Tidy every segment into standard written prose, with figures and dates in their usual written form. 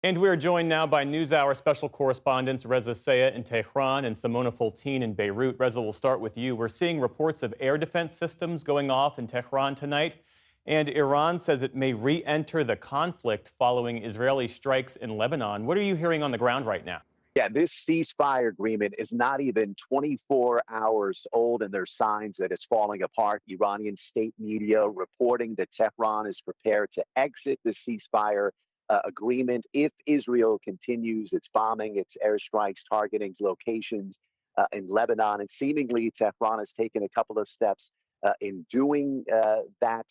And we are joined now by News Hour special correspondents Reza Sayah in Tehran and Simona Foltyn in Beirut. Reza, we'll start with you. We're seeing reports of air defense systems going off in Tehran tonight, and Iran says it may re-enter the conflict following Israeli strikes in Lebanon. What are you hearing on the ground right now? Yeah, this ceasefire agreement is not even 24 hours old, and there's signs that it's falling apart. Iranian state media reporting that Tehran is prepared to exit the ceasefire agreement if Israel continues its bombing, its airstrikes targeting locations in Lebanon. And seemingly, Tehran has taken a couple of steps in doing that.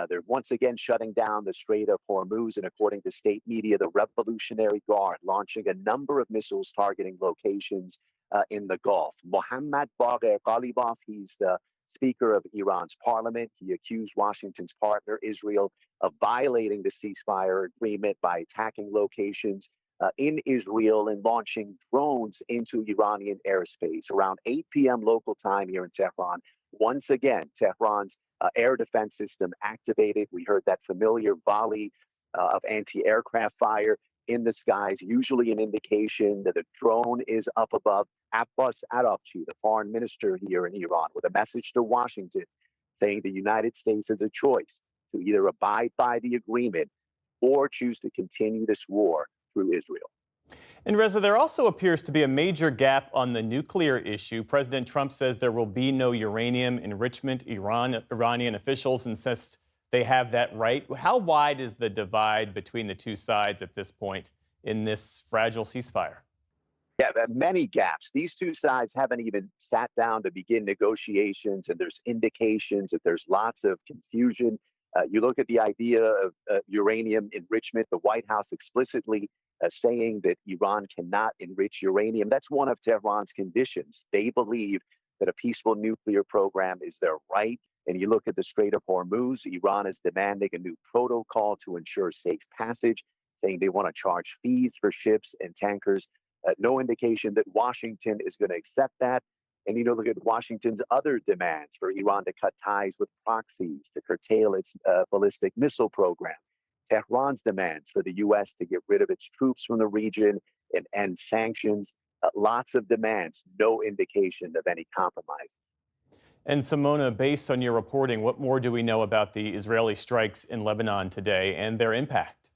They're once again shutting down the Strait of Hormuz, and according to state media, the Revolutionary Guard launching a number of missiles targeting locations in the Gulf. Mohammad Bagher Ghalibaf, he's the Speaker of Iran's parliament. He accused Washington's partner, Israel, of violating the ceasefire agreement by attacking locations in Israel and launching drones into Iranian airspace. Around 8 p.m. local time here in Tehran, once again, Tehran's air defense system activated. We heard that familiar volley of anti-aircraft fire in the skies, usually an indication that a drone is up above. Abbas Araghchi, the foreign minister here in Iran, with a message to Washington saying the United States has a choice to either abide by the agreement or choose to continue this war through Israel. And Reza, there also appears to be a major gap on the nuclear issue. President Trump says there will be no uranium enrichment. Iranian officials insist they have that right. How wide is the divide between the two sides at this point in this fragile ceasefire? Yeah, there are many gaps. These two sides haven't even sat down to begin negotiations, and there's indications that there's lots of confusion. You look at the idea of uranium enrichment, the White House explicitly saying that Iran cannot enrich uranium. That's one of Tehran's conditions. They believe that a peaceful nuclear program is their right. And you look at the Strait of Hormuz, Iran is demanding a new protocol to ensure safe passage, saying they want to charge fees for ships and tankers. No indication that Washington is going to accept that. And you know, look at Washington's other demands for Iran to cut ties with proxies, to curtail its ballistic missile program. Tehran's demands for the U.S. to get rid of its troops from the region and end sanctions. Lots of demands, no indication of any compromise. And Simona, based on your reporting, what more do we know about the Israeli strikes in Lebanon today and their impact?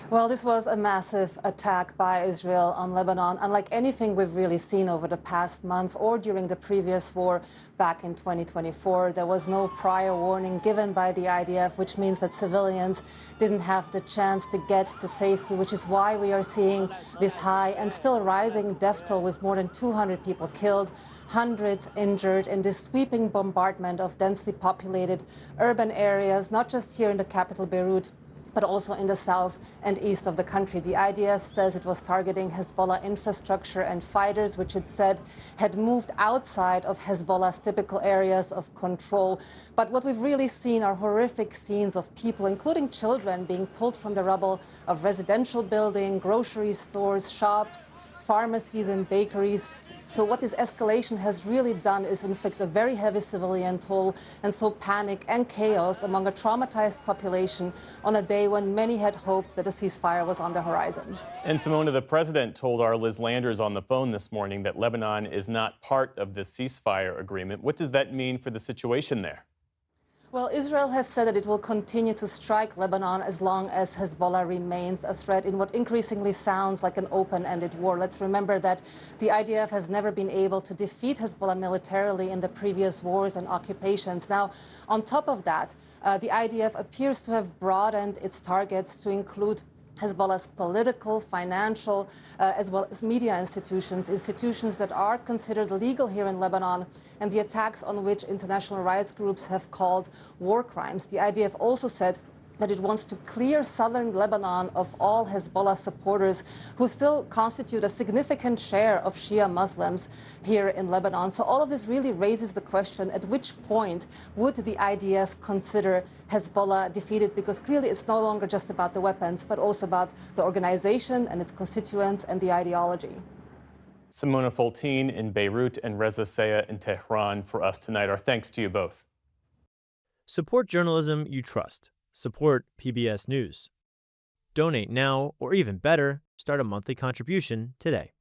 Well, this was a massive attack by Israel on Lebanon, unlike anything we've really seen over the past month or during the previous war back in 2024. There was no prior warning given by the IDF, which means that civilians didn't have the chance to get to safety, which is why we are seeing this high and still rising death toll with more than 200 people killed, hundreds injured in this sweeping bombardment of densely populated urban areas, not just here in the capital, Beirut, but also in the south and east of the country. The IDF says it was targeting Hezbollah infrastructure and fighters, which it said had moved outside of Hezbollah's typical areas of control. But what we've really seen are horrific scenes of people, including children, being pulled from the rubble of residential buildings, grocery stores, shops, pharmacies and bakeries. So what this escalation has really done is inflict a very heavy civilian toll and sow panic and chaos among a traumatized population on a day when many had hoped that a ceasefire was on the horizon. And Simona, the president told our Liz Landers on the phone this morning that Lebanon is not part of the ceasefire agreement. What does that mean for the situation there? Well, Israel has said that it will continue to strike Lebanon as long as Hezbollah remains a threat in what increasingly sounds like an open-ended war. Let's remember that the IDF has never been able to defeat Hezbollah militarily in the previous wars and occupations. Now, on top of that, the IDF appears to have broadened its targets to include Hezbollah's political, financial, as well as media institutions that are considered legal here in Lebanon, and the attacks on which international rights groups have called war crimes. The IDF also said that it wants to clear southern Lebanon of all Hezbollah supporters who still constitute a significant share of Shia Muslims here in Lebanon. So all of this really raises the question, at which point would the IDF consider Hezbollah defeated? Because clearly it's no longer just about the weapons, but also about the organization and its constituents and the ideology. Simona Foltyn in Beirut and Reza Sayah in Tehran for us tonight. Our thanks to you both. Support journalism you trust. Support PBS News. Donate now, or even better, start a monthly contribution today.